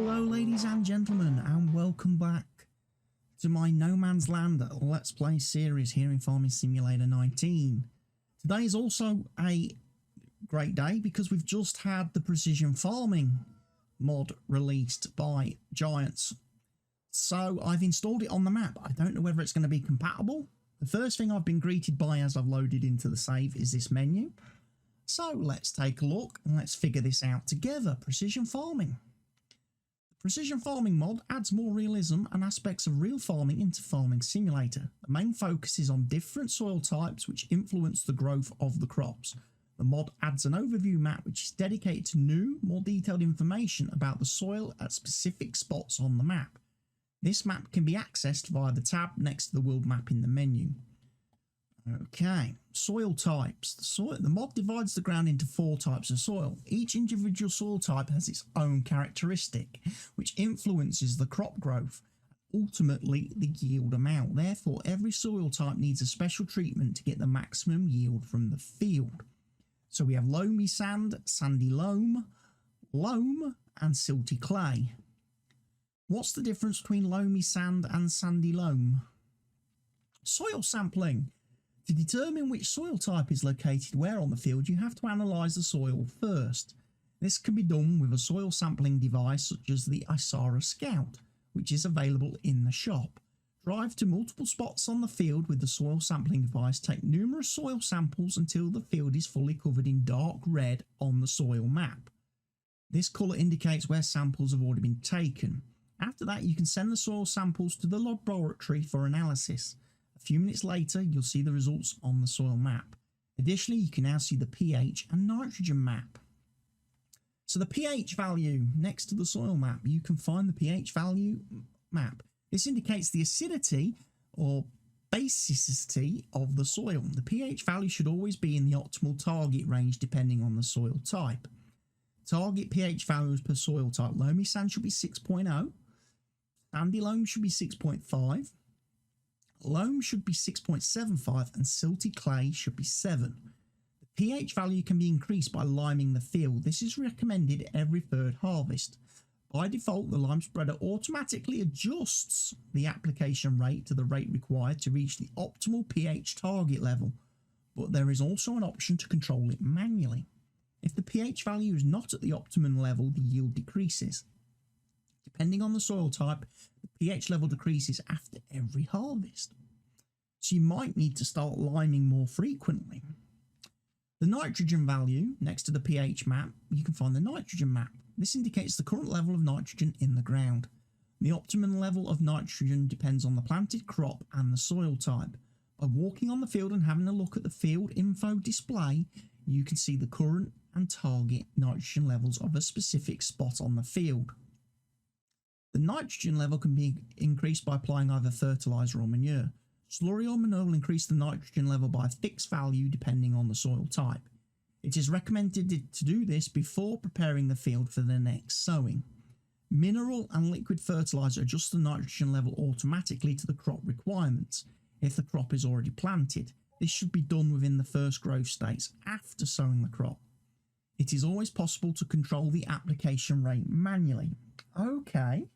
Hello ladies and gentlemen, and welcome back to my No Man's Land Let's Play series here in Farming Simulator 19. Today is also a great day because we've just had the Precision Farming mod released by Giants. So I've installed it on the map. I don't know whether it's going to be compatible. The first thing I've been greeted by as I've loaded into the save is this menu. So let's take a look and let's figure this out together. Precision Farming. Precision Farming mod adds more realism and aspects of real farming into Farming Simulator. The main focus is on different soil types which influence the growth of the crops. The mod adds an overview map which is dedicated to new, more detailed information about the soil at specific spots on the map. This map can be accessed via the tab next to the world map in the menu. Okay, soil types. The mod divides the ground into 4 types of soil. Each individual soil type has its own characteristic, which influences the crop growth, ultimately the yield amount. Therefore, every soil type needs a special treatment to get the maximum yield from the field. So we have loamy sand, sandy loam, loam, and silty clay. What's the difference between loamy sand and sandy loam? Soil sampling. To determine which soil type is located where on the field, you have to analyse the soil first. This can be done with a soil sampling device such as the Isara Scout, which is available in the shop. Drive to multiple spots on the field with the soil sampling device, take numerous soil samples until the field is fully covered in dark red on the soil map. This colour indicates where samples have already been taken. After that, you can send the soil samples to the laboratory for analysis. A few minutes later, you'll see the results on the soil map. Additionally, you can now see the pH and nitrogen map. So the pH value next to the soil map, you can find the pH value map. This indicates the acidity or basicity of the soil. The pH value should always be in the optimal target range depending on the soil type. Target pH values per soil type. Loamy sand should be 6.0. Sandy loam should be 6.5. Loam should be 6.75 and silty clay should be 7. The pH value can be increased by liming the field. This is recommended every third harvest. By default, the lime spreader automatically adjusts the application rate to the rate required to reach the optimal pH target level, but there is also an option to control it manually. If the pH value is not at the optimum level, the yield decreases. Depending on the soil type, the pH level decreases after every harvest. So you might need to start liming more frequently. The nitrogen value next to the pH map, you can find the nitrogen map. This indicates the current level of nitrogen in the ground. The optimum level of nitrogen depends on the planted crop and the soil type. By walking on the field and having a look at the field info display, you can see the current and target nitrogen levels of a specific spot on the field. The nitrogen level can be increased by applying either fertiliser or manure. Slurry or manure will increase the nitrogen level by a fixed value depending on the soil type. It is recommended to do this before preparing the field for the next sowing. Mineral and liquid fertiliser adjust the nitrogen level automatically to the crop requirements if the crop is already planted. This should be done within the first growth states after sowing the crop. It is always possible to control the application rate manually. Okay.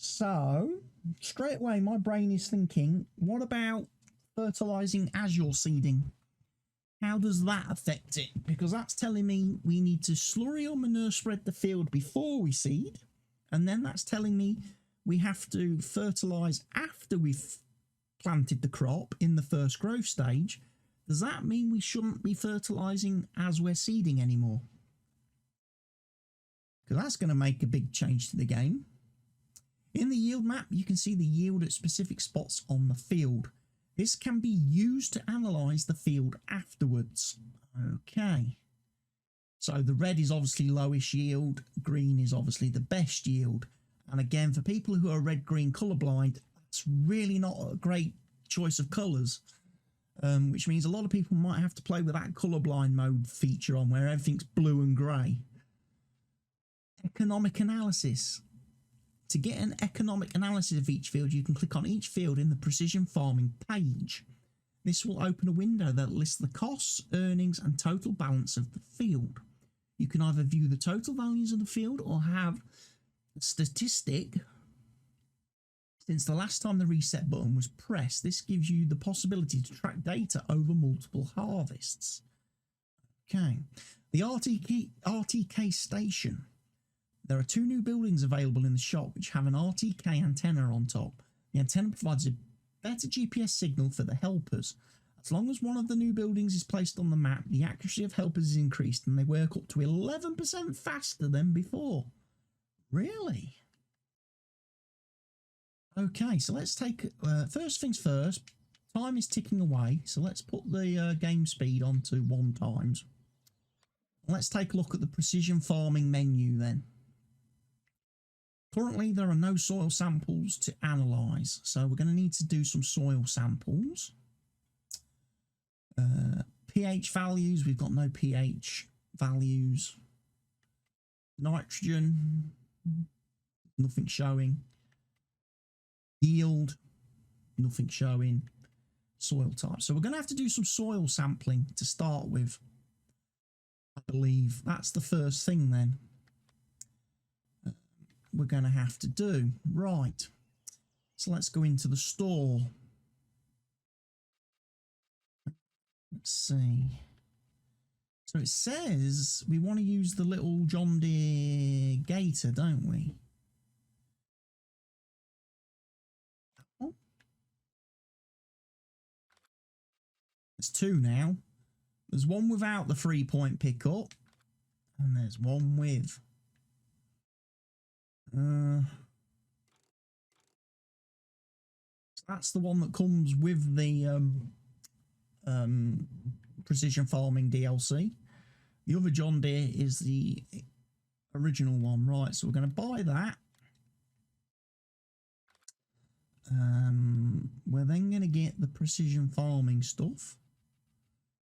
So, straight away my brain is thinking, what about fertilising as you're seeding? How does that affect it? Because that's telling me we need to slurry or manure spread the field before we seed. And then that's telling me we have to fertilise after we've planted the crop in the first growth stage. Does that mean we shouldn't be fertilising as we're seeding anymore? Because that's going to make a big change to the game. In the yield map, you can see the yield at specific spots on the field. This can be used to analyse the field afterwards. Okay. So the red is obviously lowest yield, green is obviously the best yield. And again, for people who are red-green colourblind, it's really not a great choice of colours. Which means a lot of people might have to play with that colourblind mode feature on where everything's blue and grey. Economic analysis. To get an economic analysis of each field, you can click on each field in the Precision Farming page. This will open a window that lists the costs, earnings and total balance of the field. You can either view the total values of the field or have statistic. Since the last time the reset button was pressed, this gives you the possibility to track data over multiple harvests. Okay, the RTK station. There are 2 new buildings available in the shop which have an RTK antenna on top. The antenna provides a better GPS signal for the helpers. As long as one of the new buildings is placed on the map, the accuracy of helpers is increased and they work up to 11% faster than before. Really? Okay, so let's take, first things first, time is ticking away, so let's put the game speed on to 1 times. Let's take a look at the precision farming menu then. Currently, there are no soil samples to analyse, so we're going to need to do some soil samples. pH values, we've got no pH values. Nitrogen, nothing showing. Yield, nothing showing. Soil type. So we're going to have to do some soil sampling to start with. I believe that's the first thing then we're going to have to do. Right. So let's go into the store. Let's see. So it says we want to use the little John Deere Gator, don't we? Oh. There's 2 now. There's one without the 3-point pickup, and there's one with. So that's the one that comes with the precision farming DLC. The other John Deere is the original one, right? So we're going to buy that. We're then going to get the precision farming stuff.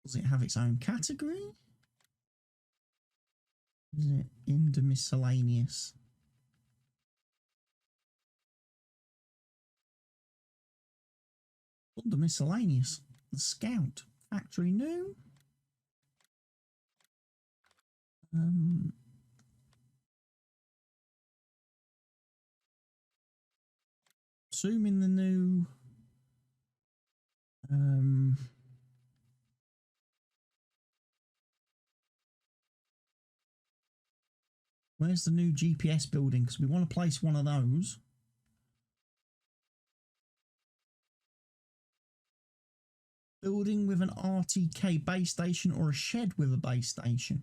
Does it have its own category? Is it into miscellaneous? Under miscellaneous, the Scout, factory new. Assuming the new where's the new GPS building? Because we want to place one of those. Building with an RTK base station or a shed with a base station.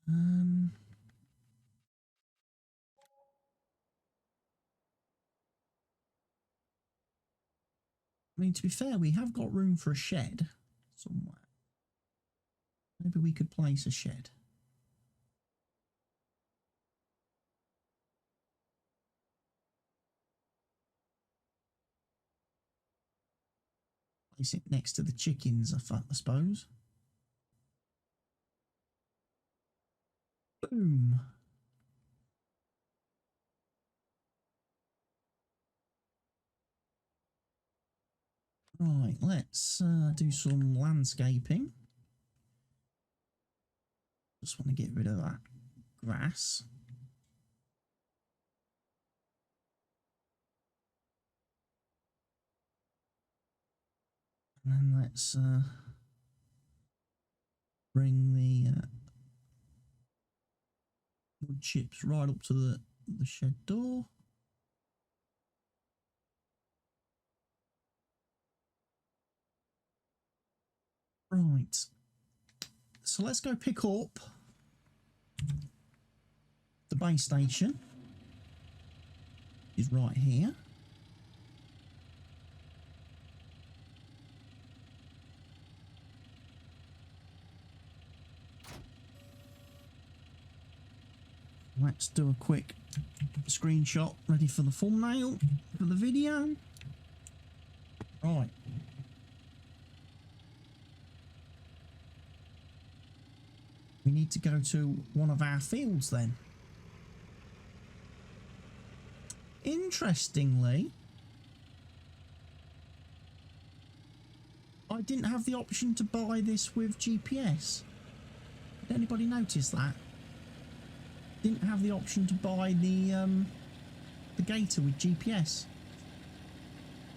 I mean, to be fair, we have got room for a shed somewhere. Maybe we could place a shed. Place it next to the chickens, I suppose. Boom. Right, let's do some landscaping. Just want to get rid of that grass. And then let's bring the wood chips right up to the shed door. Right. So let's go pick up the base station. Is right here. Let's do a quick screenshot ready for the thumbnail for the video. Right. We need to go to one of our fields then. Interestingly, I didn't have the option to buy this with GPS. Did anybody notice that? didn't have the option to buy the gator with GPS.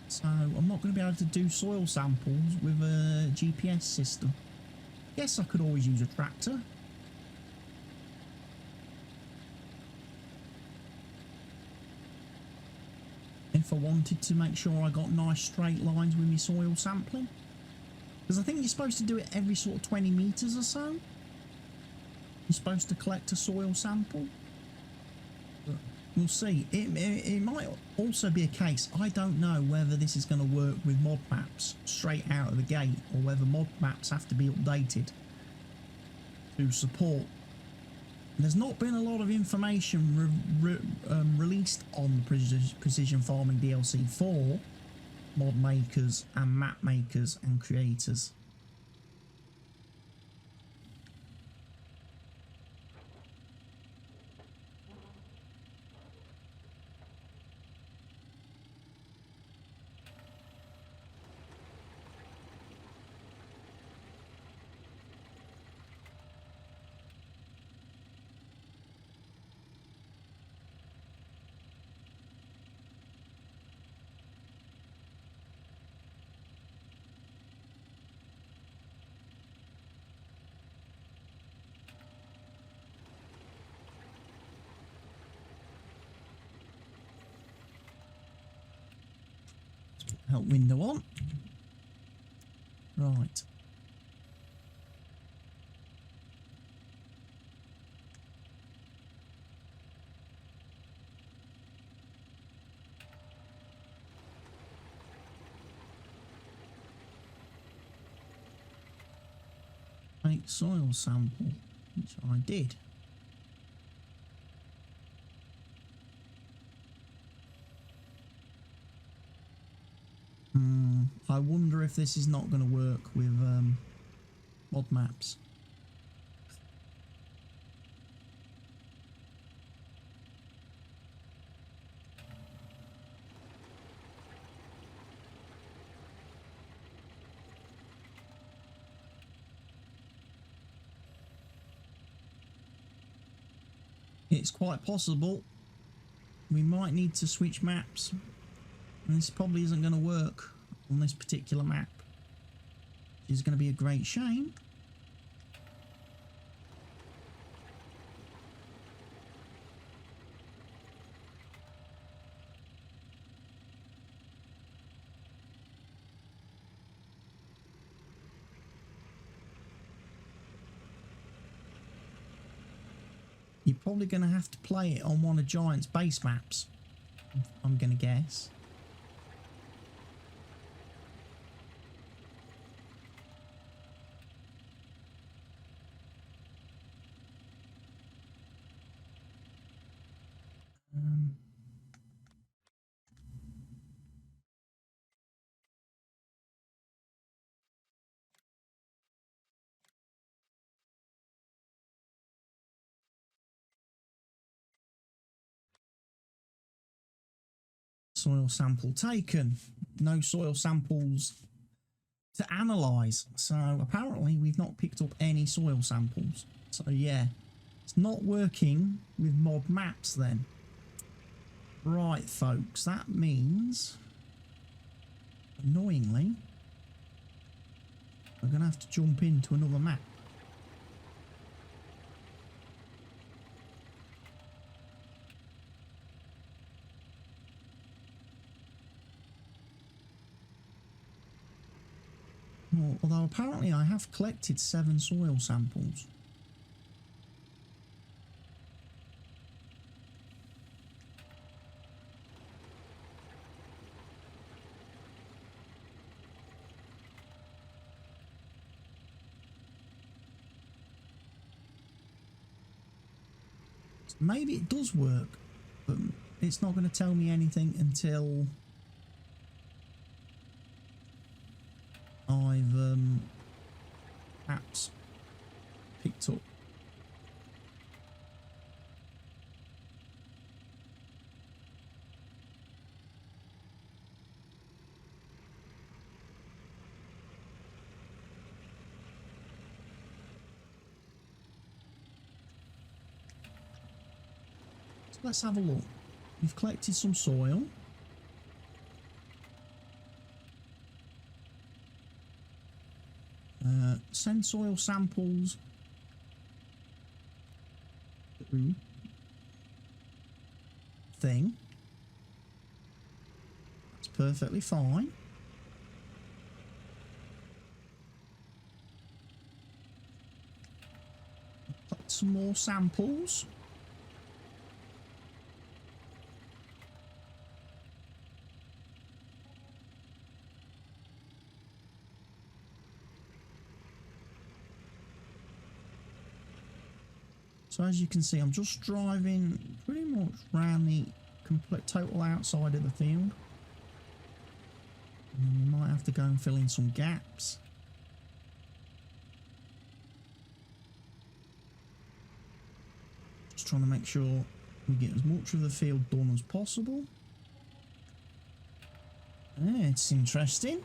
So I'm not going to be able to do soil samples with a GPS system. Yes, I could always use a tractor. If I wanted to make sure I got nice straight lines with my soil sampling. Because I think you're supposed to do it every sort of 20 metres or so. You're supposed to collect a soil sample. But we'll see. It might also be a case, I don't know whether this is going to work with mod maps straight out of the gate, or whether mod maps have to be updated to support. There's not been a lot of information released on the Precision Farming DLC for mod makers and map makers and creators. Help window on. Right. Take soil sample, which I did. I wonder if this is not going to work with mod maps. It's quite possible we might need to switch maps, and this probably isn't going to work on this particular map, which is going to be a great shame. You're probably going to have to play it on one of Giant's base maps, I'm going to guess. Soil sample taken. No soil samples to analyse. So apparently we've not picked up any soil samples. So yeah, it's not working with mod maps then. Right folks, that means, annoyingly, we're going to have to jump into another map. Although apparently I have collected 7 soil samples. So maybe it does work, but it's not going to tell me anything until I've perhaps picked up. Let's have a look. We've collected some soil. Send soil samples to thing. That's perfectly fine. Collect some more samples. So as you can see, I'm just driving pretty much around the complete total outside of the field. And we might have to go and fill in some gaps. Just trying to make sure we get as much of the field done as possible. Yeah, it's interesting.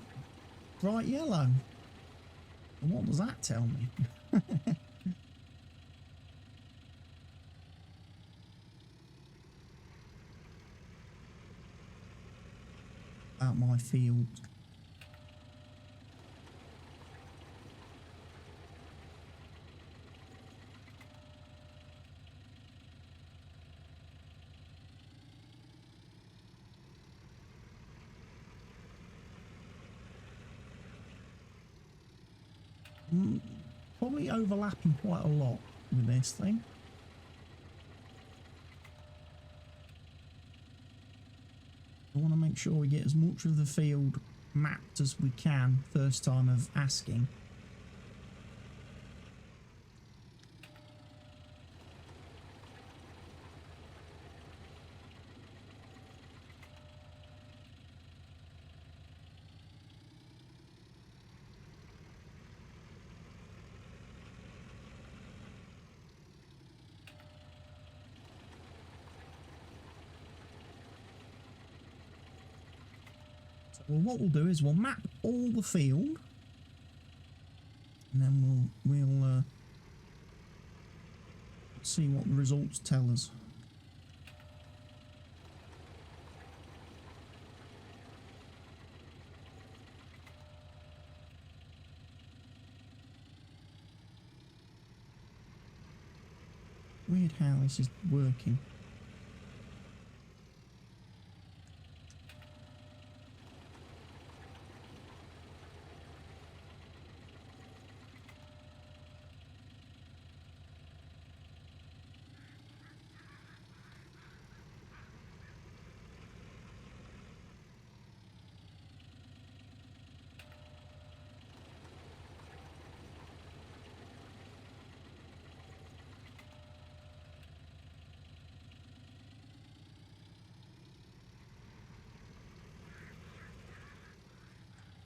Bright yellow. And what does that tell me? About my field. Probably overlapping quite a lot with this thing. I want to make sure we get as much of the field mapped as we can first time of asking. Well, what we'll do is we'll map all the field, and then we'll see what the results tell us. Weird how this is working.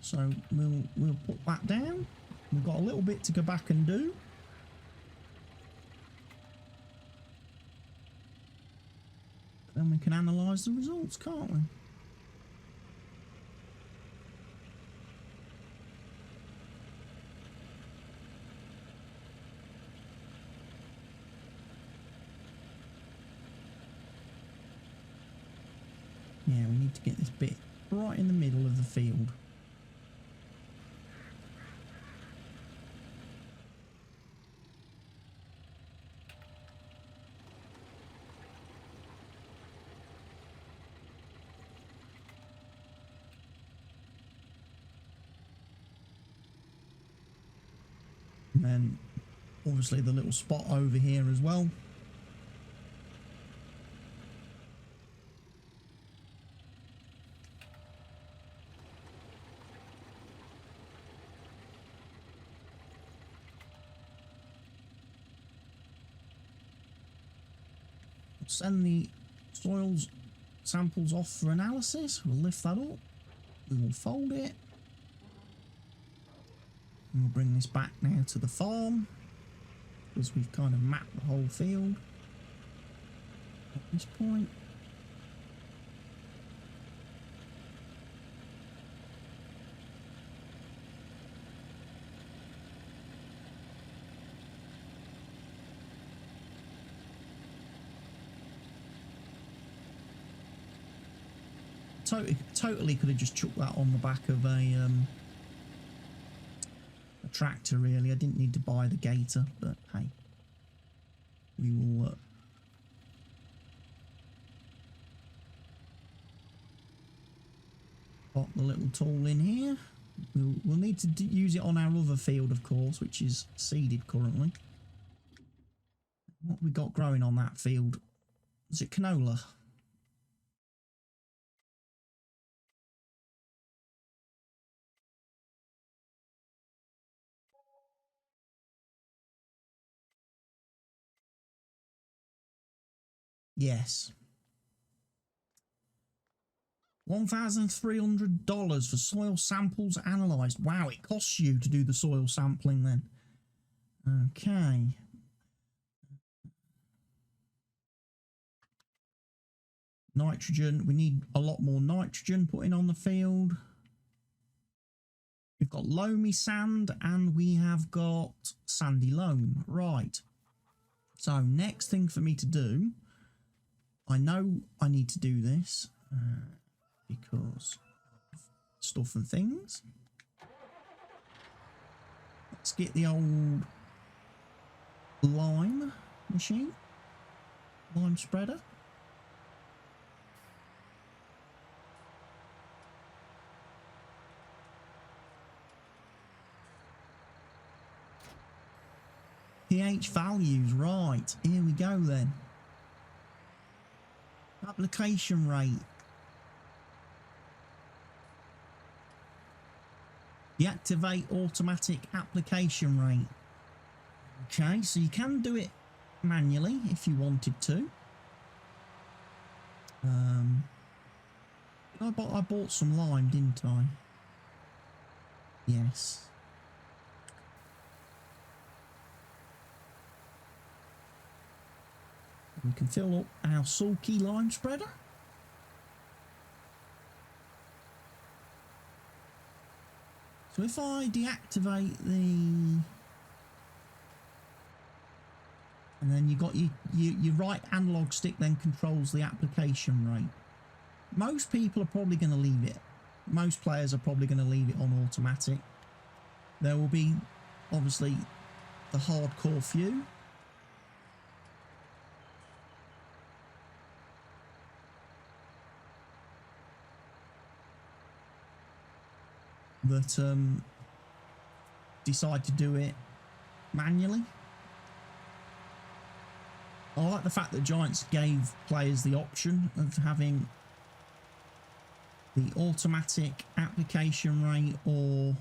So we'll put that down. We've got a little bit to go back and do. Then we can analyse the results, can't we? Yeah, we need to get this bit right in the middle of the field. And then obviously the little spot over here as well. Send the soils samples off for analysis. We'll lift that up. We will fold it. And we'll bring this back now to the farm, because we've kind of mapped the whole field at this point. Totally could have just chucked that on the back of a tractor, really. I didn't need to buy the gator, but hey, we will pop the little tool in here. We'll need to use it on our other field, of course, which is seeded currently. What have we got growing on that field? Is it canola? Yes. $1,300 for soil samples analysed. Wow, it costs you to do the soil sampling then. Okay. Nitrogen. We need a lot more nitrogen put in on the field. We've got loamy sand and we have got sandy loam. Right. So next thing for me to do, I know I need to do this because of stuff and things. Let's get the old lime machine, lime spreader. pH values, right, here we go then. Application rate. Deactivate automatic application rate. Okay, so you can do it manually if you wanted to. I bought some lime, didn't I? Yes. We can fill up our sulky lime spreader. So if I deactivate the... And then you got your right analog stick then controls the application rate. Most people are probably going to leave it. Most players are probably going to leave it on automatic. There will be, obviously, the hardcore few. That decide to do it manually. I like the fact that Giants gave players the option of having the automatic application rate or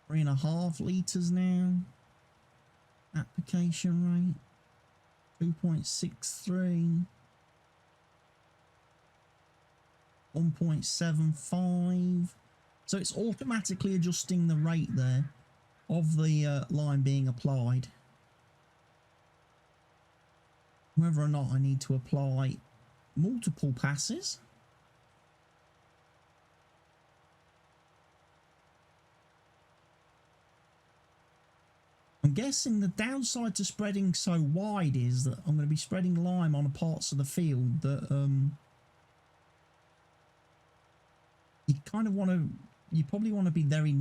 .5 litres now. Application rate 2.63, 1.75. So it's automatically adjusting the rate there of the line being applied. Whether or not I need to apply multiple passes. I'm guessing the downside to spreading so wide is that I'm going to be spreading lime on parts of the field that you kind of want to, you probably want to be very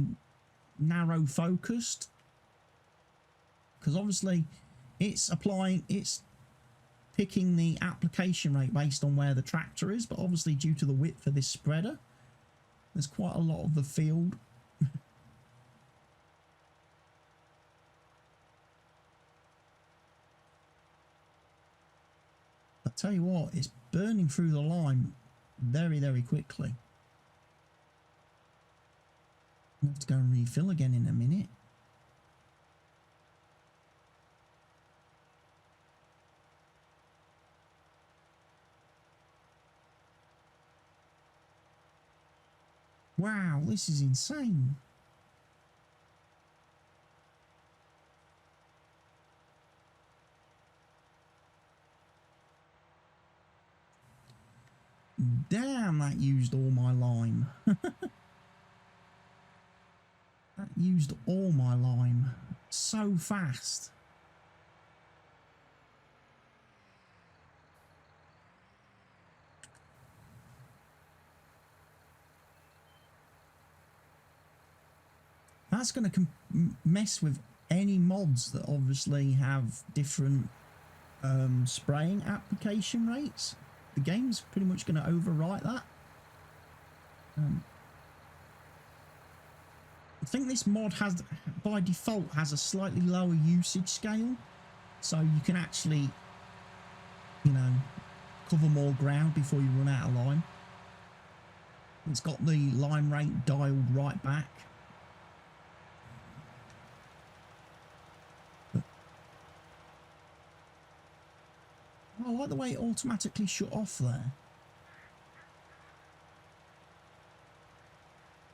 narrow focused, because obviously it's picking the application rate based on where the tractor is, but obviously due to the width of this spreader, there's quite a lot of the field. I tell you what, it's burning through the lime very, very quickly. I'll have to go and refill again in a minute. Wow, this is insane. Damn, that used all my lime. That used all my lime so fast. That's going to mess with any mods that obviously have different spraying application rates. The game's pretty much going to overwrite that. I think this mod has, by default, has a slightly lower usage scale, so you can actually, you know, cover more ground before you run out of lime. It's got the lime rate dialed right back. I like the way it automatically shut off there.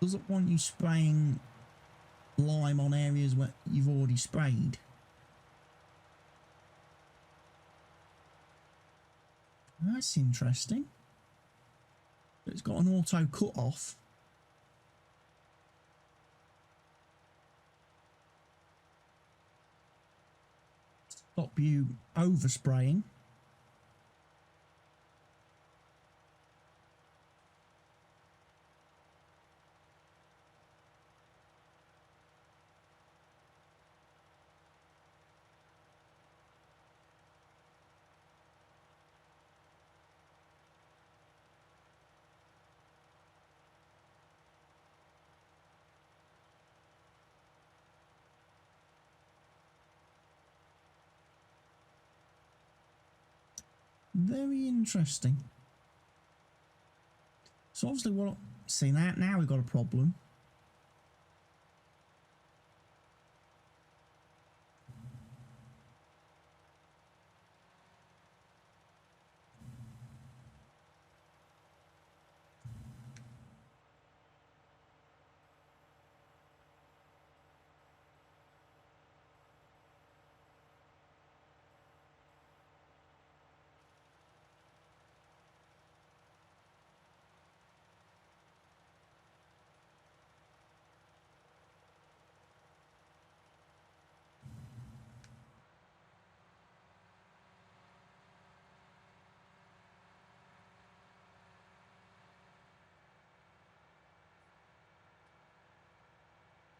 Doesn't want you spraying lime on areas where you've already sprayed. That's interesting. It's got an auto cut off. Stop you overspraying. Very interesting. So obviously, what? See that now we've got a problem.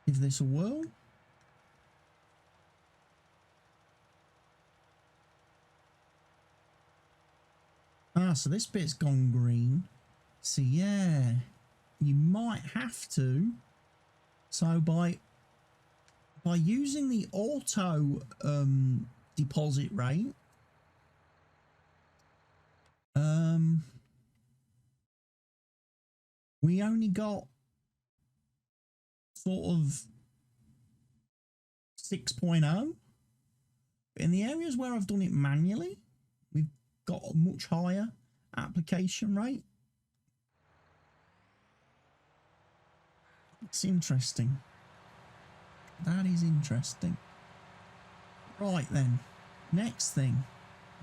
Give this a whirl. Ah, so this bit's gone green. So yeah, you might have to. So by using the auto deposit rate, we only got sort of 6.0. In the areas where I've done it manually, we've got a much higher application rate. It's interesting. That is interesting. Right then, next thing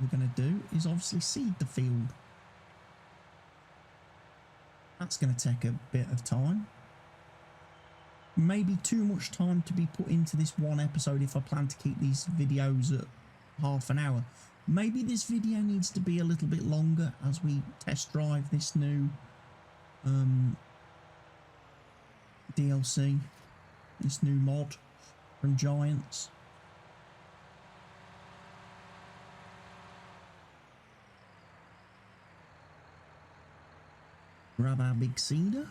we're going to do is obviously seed the field. That's going to take a bit of time. Maybe too much time to be put into this one episode if I plan to keep these videos at half an hour. Maybe this video needs to be a little bit longer as we test drive this new DLC, this new mod from Giants. Grab our big seeder.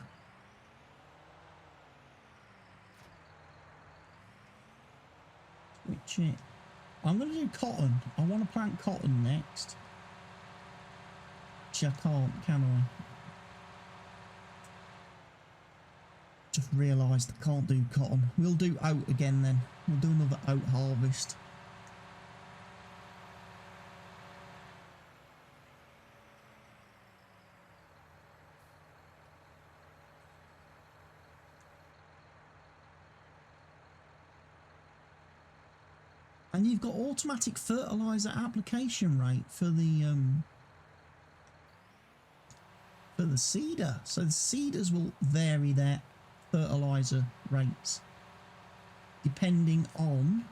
Switch it. I'm going to do cotton. I want to plant cotton next. Which I can't, can I? Just realised I can't do cotton. We'll do oat again then. We'll do another oat harvest. And you've got automatic fertiliser application rate for the seeder. So the seeders will vary their fertiliser rates depending on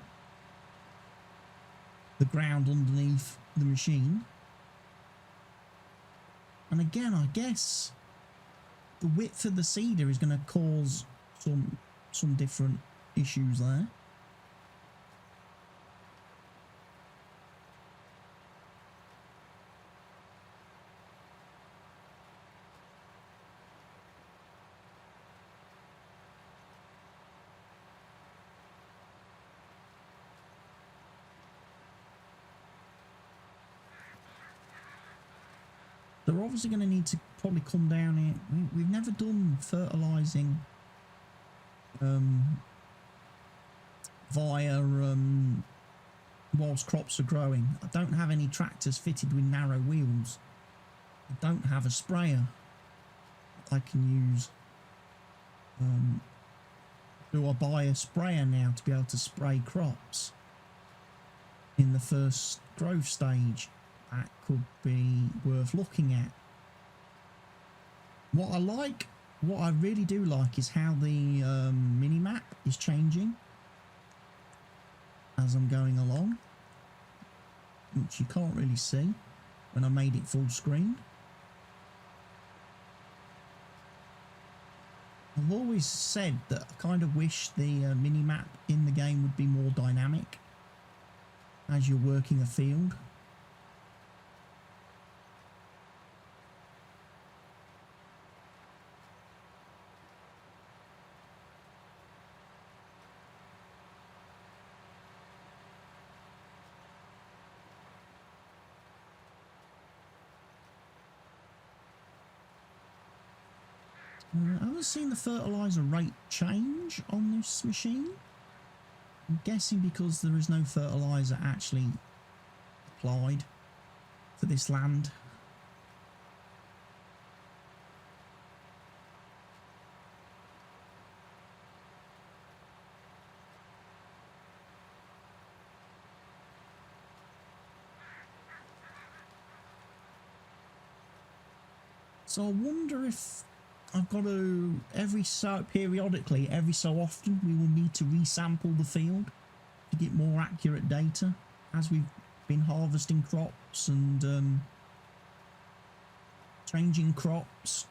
the ground underneath the machine. And again, I guess the width of the seeder is going to cause some different issues there. They're obviously going to need to probably come down here. We've never done fertilising via whilst crops are growing. I don't have any tractors fitted with narrow wheels. I don't have a sprayer I can use. Do I buy a sprayer now to be able to spray crops in the first growth stage? That could be worth looking at. What I really do like is how the mini-map is changing as I'm going along, which you can't really see when I made it full screen. I've always said that I kind of wish the mini-map in the game would be more dynamic as you're working a field. I haven't seen the fertiliser rate change on this machine. I'm guessing because there is no fertiliser actually applied to this land. So I wonder if I've got to, periodically, every so often, we will need to resample the field to get more accurate data as we've been harvesting crops and changing crops.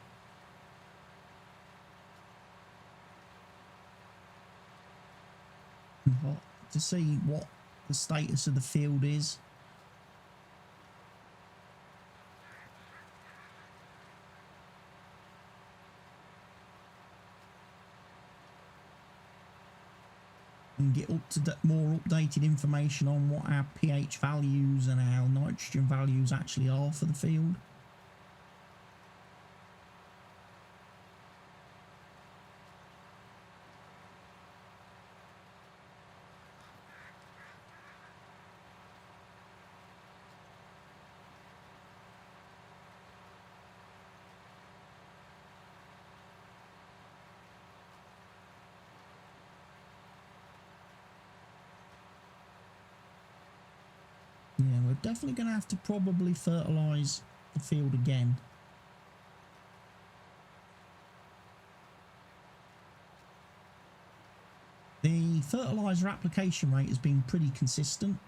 To see what the status of the field is. And get more updated information on what our pH values and our nitrogen values actually are for the field. Yeah, we're definitely going to have to probably fertilise the field again. The fertiliser application rate has been pretty consistent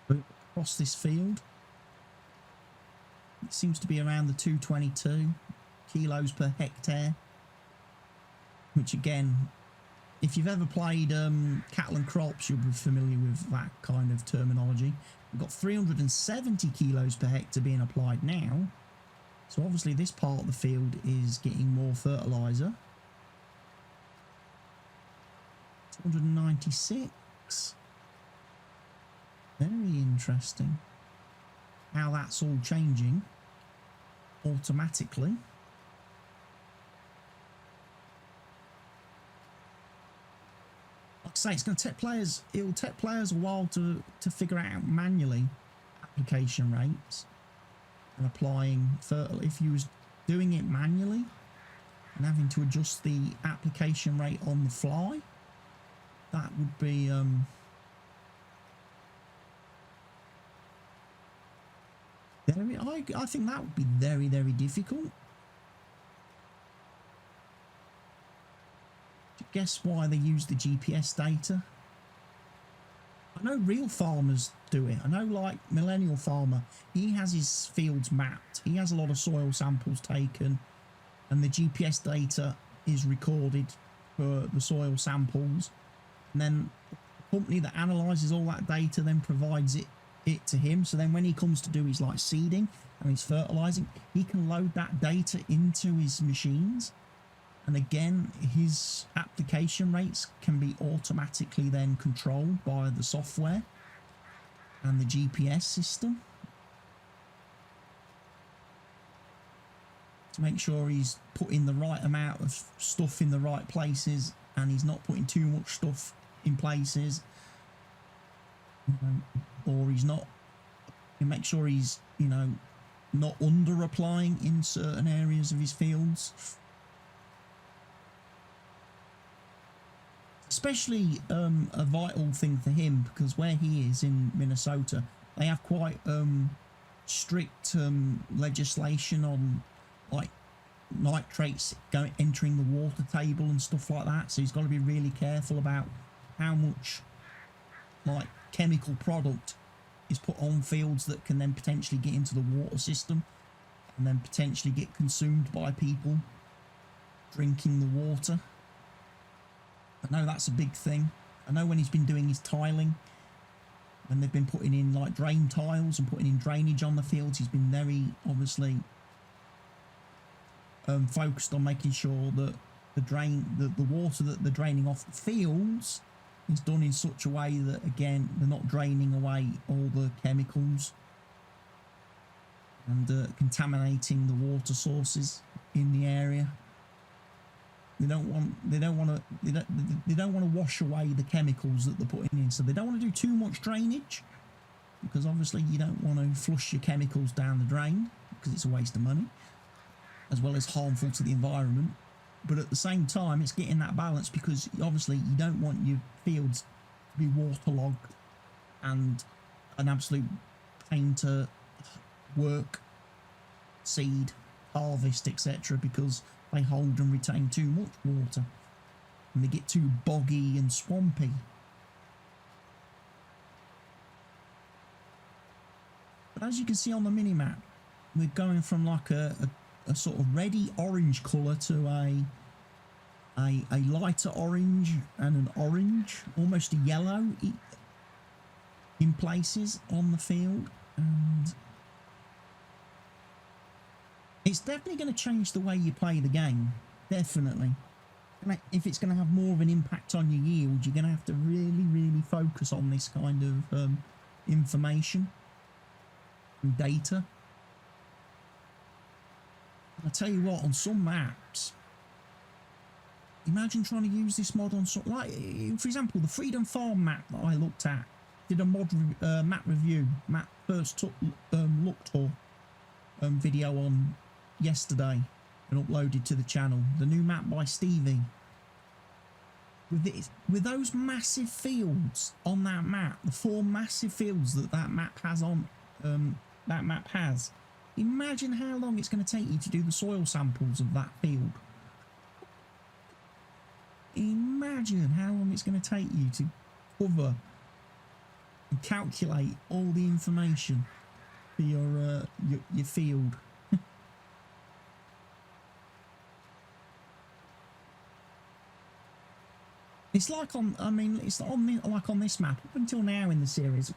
across this field. It seems to be around the 222 kilos per hectare, which again, if you've ever played cattle and crops, you'll be familiar with that kind of terminology. We've got 370 kilos per hectare being applied now. So obviously this part of the field is getting more fertiliser. 296. Very interesting how that's all changing automatically. Like I say, it's going to take players, it will take players a while to figure out manually application rates and applying fertilizer. If you was doing it manually and having to adjust the application rate on the fly, that would be I think that would be very, very difficult. Guess why they use the GPS data? I know real farmers do it. I know, like Millennial Farmer, he has his fields mapped. He has a lot of soil samples taken, and the GPS data is recorded for the soil samples. And then the company that analyzes all that data then provides it to him. So then when he comes to do his like seeding and his fertilizing, he can load that data into his machines. And again, his application rates can be automatically then controlled by the software and the GPS system to make sure he's putting the right amount of stuff in the right places and he's not putting too much stuff in places, or he's not, you make sure he's, you know, not under applying in certain areas of his fields. Especially a vital thing for him, because where he is in Minnesota, they have quite strict legislation on like nitrates entering the water table and stuff like that. So he's got to be really careful about how much like chemical product is put on fields that can then potentially get into the water system and then potentially get consumed by people drinking the water. I know that's a big thing. I know when he's been doing his tiling, when they've been putting in like drain tiles and putting in drainage on the fields, he's been very obviously focused on making sure that the water that they're draining off the fields is done in such a way that, again, they're not draining away all the chemicals and contaminating the water sources in the area. They don't want to wash away the chemicals that they're putting in, so they don't want to do too much drainage, because obviously you don't want to flush your chemicals down the drain because it's a waste of money, as well as harmful to the environment. But at the same time, it's getting that balance, because obviously you don't want your fields to be waterlogged and an absolute pain to work, seed, harvest, etc., because they hold and retain too much water and they get too boggy and swampy. But as you can see on the mini-map, we're going from like a sort of reddy orange colour to a lighter orange and an orange, almost a yellow in places on the field. And it's definitely going to change the way you play the game, definitely. If it's going to have more of an impact on your yield, you're going to have to really, really focus on this kind of information and data. I'll tell you what, on some maps, imagine trying to use this mod on some, like, for example, the Freedom Farm map that I looked at, did a map review, map first looked for video on yesterday and uploaded to the channel. The new map by Stevie. With those massive fields on that map, the 4 massive fields that map has on, imagine how long it's going to take you to do the soil samples of that field. Imagine how long it's going to take you to cover and calculate all the information for your field. It's like on, I mean, it's on like on this map up until now in the series.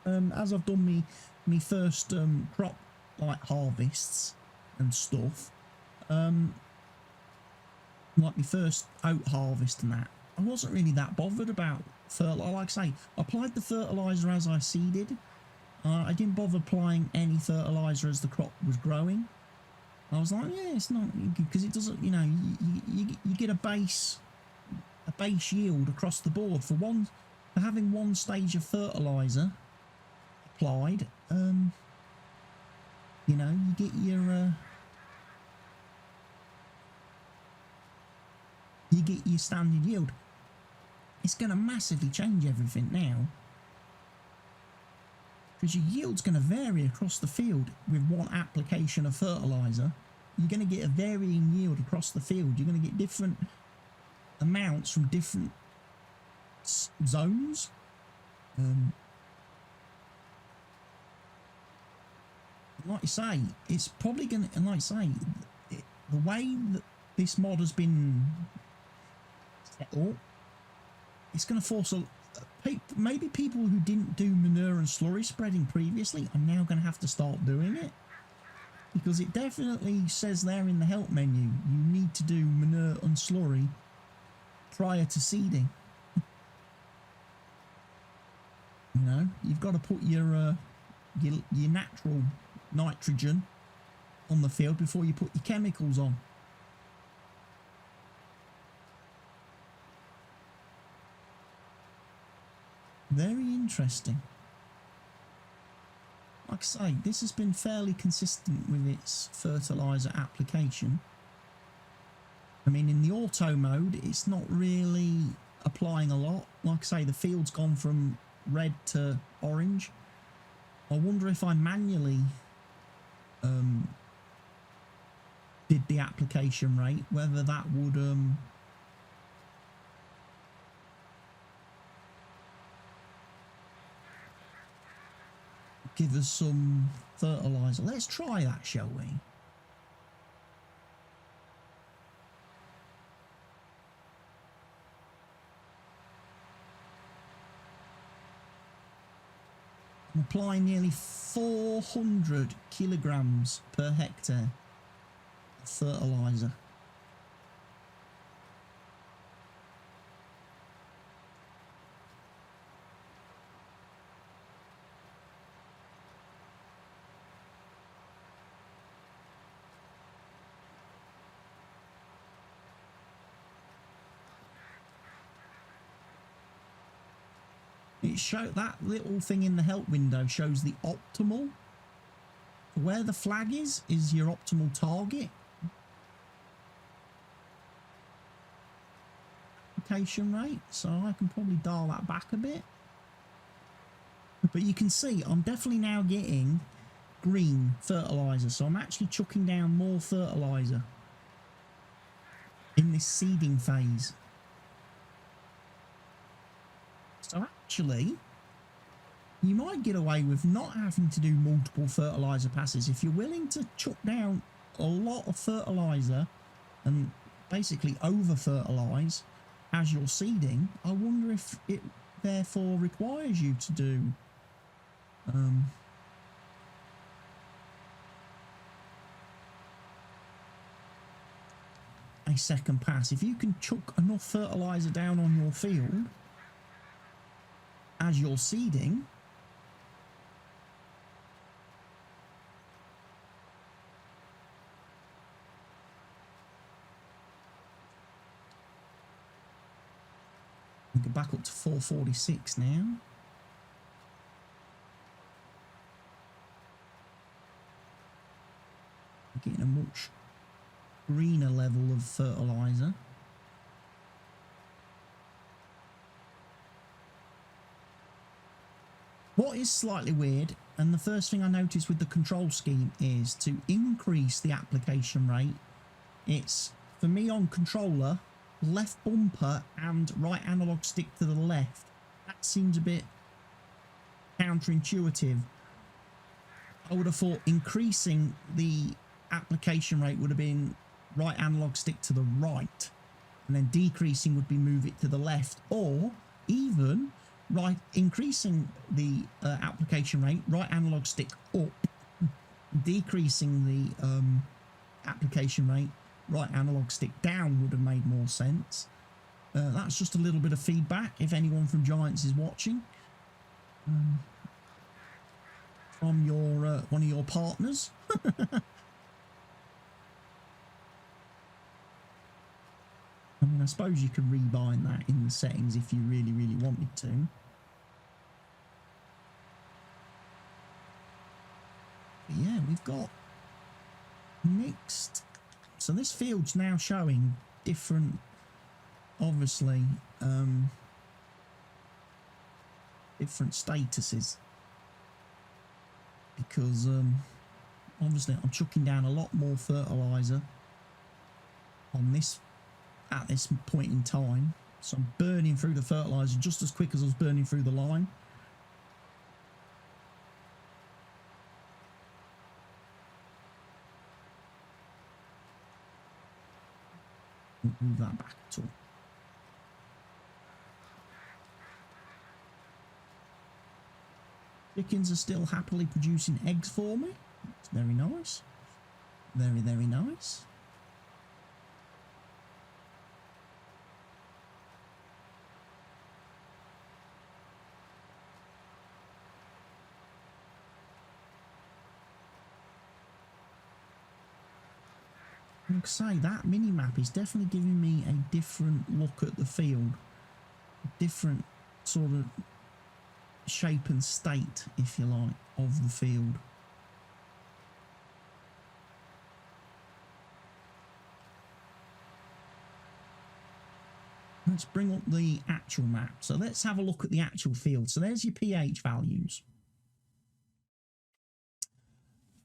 As I've done me first crop like harvests and stuff, like my first oat harvest and that, I wasn't really that bothered about fertiliser. Like I say, I applied the fertiliser as I seeded. I didn't bother applying any fertiliser as the crop was growing. I was like, yeah, it's not, because it doesn't, you know, you get a base yield across the board for having one stage of fertiliser applied. You know, you get your standard yield. It's going to massively change everything now. because your yield's going to vary across the field with one application of fertiliser. You're going to get a varying yield across the field. You're going to get different amounts from different zones. Like you say, it's probably going to, and like I say, the way that this mod has been set up, it's going to force maybe people who didn't do manure and slurry spreading previously are now going to have to start doing it, because it definitely says there in the help menu you need to do manure and slurry prior to seeding. You know, you've got to put your natural nitrogen on the field before you put your chemicals on. Very interesting. Like I say, this has been fairly consistent with its fertiliser application. I mean, in the auto mode, it's not really applying a lot. Like I say, the field's gone from red to orange. I wonder if I manually did the application rate, whether that would give us some fertiliser. Let's try that, shall we? I'm applying nearly 400 kilograms per hectare of fertiliser. That little thing in the help window shows the optimal. Where the flag is your optimal target. Application rate, so I can probably dial that back a bit. But you can see I'm definitely now getting green fertiliser, so I'm actually chucking down more fertiliser in this seeding phase. So actually, you might get away with not having to do multiple fertiliser passes. If you're willing to chuck down a lot of fertiliser and basically over-fertilise as you're seeding, I wonder if it therefore requires you to do a second pass. If you can chuck enough fertiliser down on your field as you're seeding, we go back up to 446 now. We're getting a much greener level of fertiliser. What is slightly weird, and the first thing I noticed with the control scheme, is to increase the application rate. It's, for me on controller, left bumper and right analog stick to the left. That seems a bit counterintuitive. I would have thought increasing the application rate would have been right analog stick to the right, and then decreasing would be move it to the left, or even right increasing the application rate, right analog stick up, decreasing the application rate, right analog stick down would have made more sense. That's just a little bit of feedback if anyone from Giants is watching, from your one of your partners. I mean, I suppose you could rebind that in the settings if you really, really wanted to. But yeah, we've got mixed. So this field's now showing different, obviously, different statuses. because obviously I'm chucking down a lot more fertiliser on this at this point in time, so I'm burning through the fertiliser just as quick as I was burning through the line. Move that back at all. Chickens are still happily producing eggs for me. It's very nice. Very, very nice. Like I say, that mini-map is definitely giving me a different look at the field. A different sort of shape and state, if you like, of the field. Let's bring up the actual map. So let's have a look at the actual field. So there's your pH values.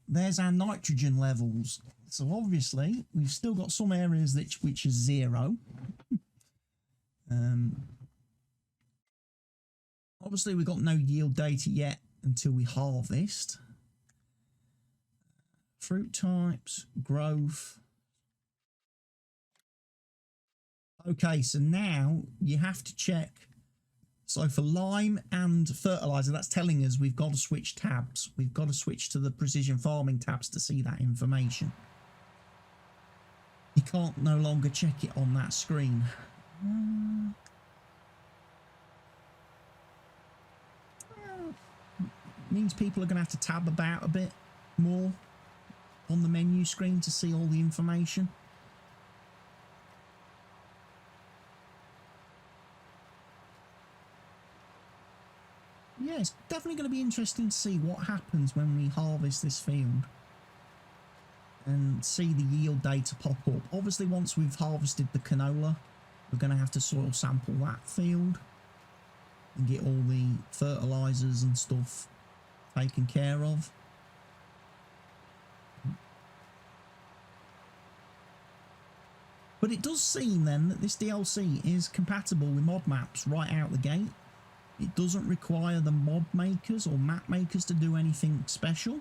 There's our nitrogen levels. So obviously we've still got some areas which are 0. Obviously we've got no yield data yet until we harvest. Fruit types, growth. Okay, so now you have to check. So for lime and fertiliser, that's telling us we've got to switch tabs. We've got to switch to the precision farming tabs to see that information. You can't no longer check it on that screen. Means people are going to have to tab about a bit more on the menu screen to see all the information. Yeah, it's definitely going to be interesting to see what happens when we harvest this field and see the yield data pop up. Obviously, once we've harvested the canola, we're going to have to soil sample that field and get all the fertilisers and stuff taken care of. But it does seem then that this DLC is compatible with mod maps right out the gate. It doesn't require the mod makers or map makers to do anything special.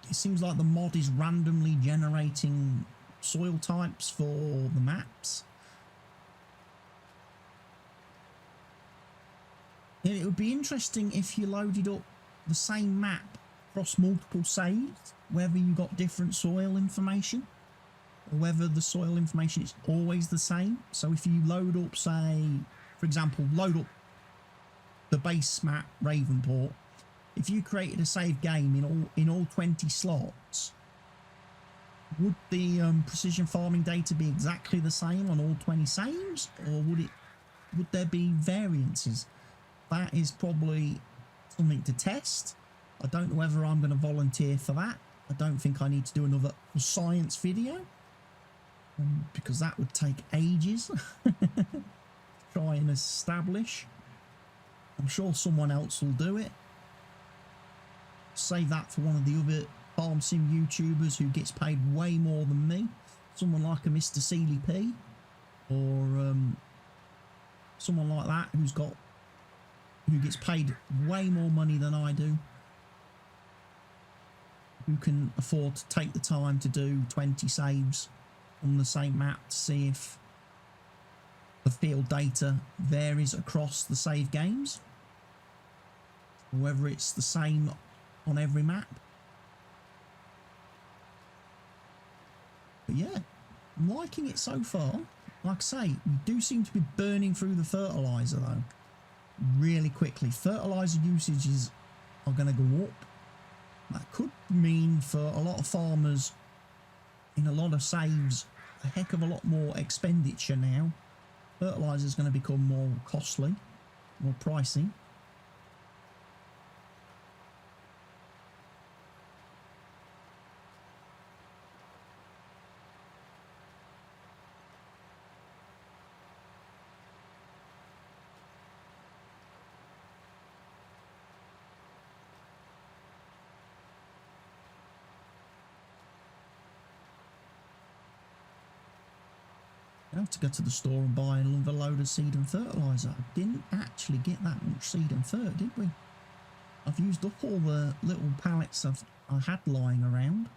It seems like the mod is randomly generating soil types for the maps. And it would be interesting if you loaded up the same map across multiple saves, whether you got different soil information, or whether the soil information is always the same. So if you load up, say, for example, load up the base map Ravenport, if you created a save game in all 20 slots, would the precision farming data be exactly the same on all 20 saves, or would there be variances? That is probably something to test. I don't know whether I'm going to volunteer for that. I don't think I need to do another science video, because that would take ages to try and establish. I'm sure someone else will do it. Save that for one of the other farm sim YouTubers who gets paid way more than me. Someone like a Mr. Sealy P, or someone like that who gets paid way more money than I do, who can afford to take the time to do 20 saves on the same map to see if the field data varies across the save games, or whether it's the same on every map. But yeah, I'm liking it so far. Like I say, we do seem to be burning through the fertiliser though really quickly. Fertiliser usages are going to go up. That could mean for a lot of farmers in a lot of saves a heck of a lot more expenditure now. Fertiliser is going to become more costly, more pricey. I have to go to the store and buy another load of seed and fertiliser. I didn't actually get that much seed and fert, did we? I've used up all the little pallets I had lying around.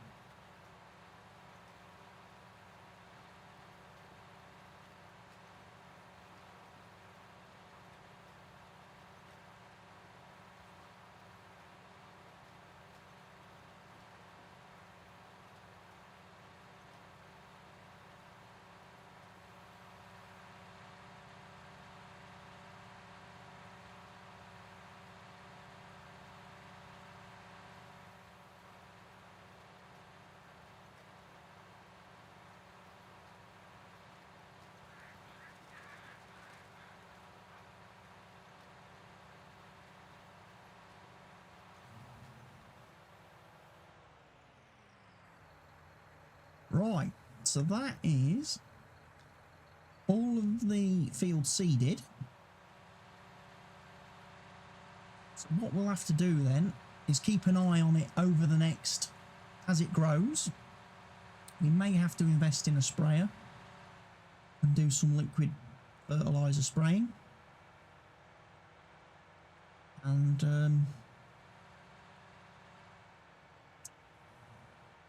Right, so that is all of the field seeded. So what we'll have to do then is keep an eye on it over the next, as it grows. We may have to invest in a sprayer and do some liquid fertiliser spraying. And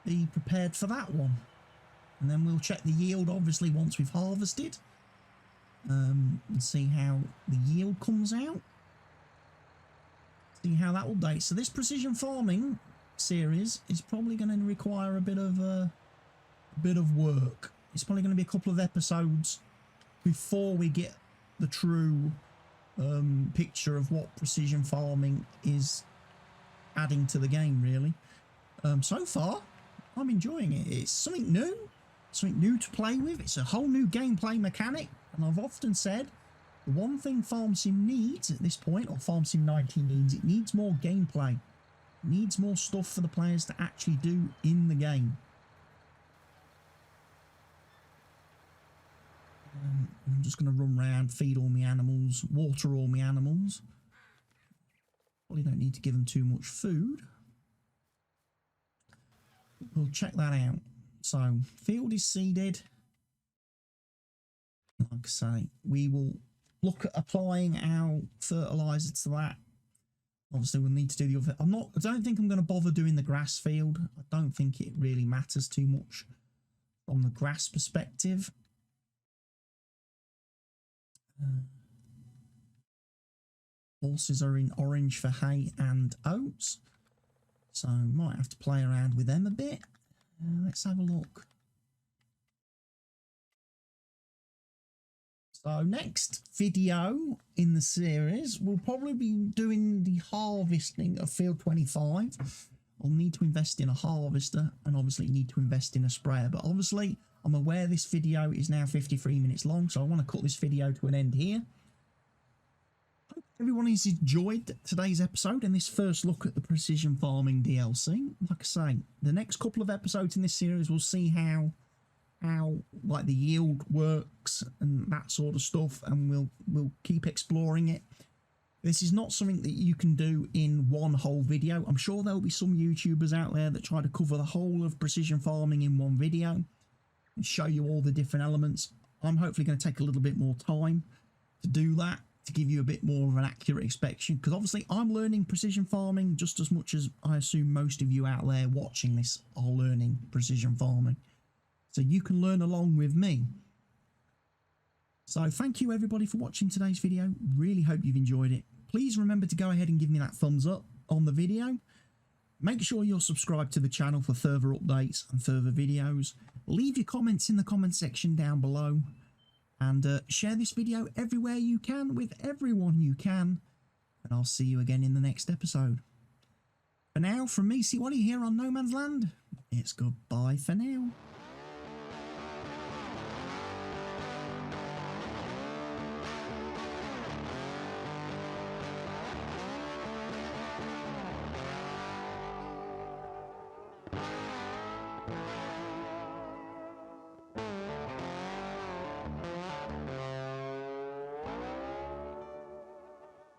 be prepared for that one. And then we'll check the yield, obviously, once we've harvested, and see how the yield comes out. See how that updates. So this precision farming series is probably going to require a bit of work. It's probably going to be a couple of episodes before we get the true picture of what precision farming is adding to the game, really. So far, I'm enjoying it. It's something new to play with. It's a whole new gameplay mechanic, and I've often said the one thing Farm Sim needs at this point, or Farm Sim 19 needs, it needs more gameplay. It needs more stuff for the players to actually do in the game. I'm just going to run around, feed all my animals, water all my animals. Probably don't need to give them too much food. We'll check that out. So, field is seeded. Like I say, we will look at applying our fertiliser to that. Obviously, we'll need to do the other. I don't think I'm going to bother doing the grass field. I don't think it really matters too much from the grass perspective. Horses are in orange for hay and oats, so might have to play around with them a bit. Let's have a look. So next video in the series, we'll probably be doing the harvesting of field 25. I'll need to invest in a harvester and obviously need to invest in a sprayer, but obviously I'm aware this video is now 53 minutes long, so I want to cut this video to an end here. Hope everyone has enjoyed today's episode and this first look at the Precision Farming DLC. Like I say, the next couple of episodes in this series we'll see how like the yield works and that sort of stuff, and we'll keep exploring it. This is not something that you can do in one whole video. I'm sure there'll be some YouTubers out there that try to cover the whole of precision farming in one video and show you all the different elements. I'm hopefully going to take a little bit more time to do that, to give you a bit more of an accurate inspection, because obviously I'm learning precision farming just as much as I assume most of you out there watching this are learning precision farming. So you can learn along with me. So thank you everybody for watching today's video. Really hope you've enjoyed it. Please remember to go ahead and give me that thumbs up on the video. Make sure you're subscribed to the channel for further updates and further videos. Leave your comments in the comment section down below. And share this video everywhere you can with everyone you can. And I'll see you again in the next episode. For now, from me, cwattyeso here on No Man's Land, it's goodbye for now.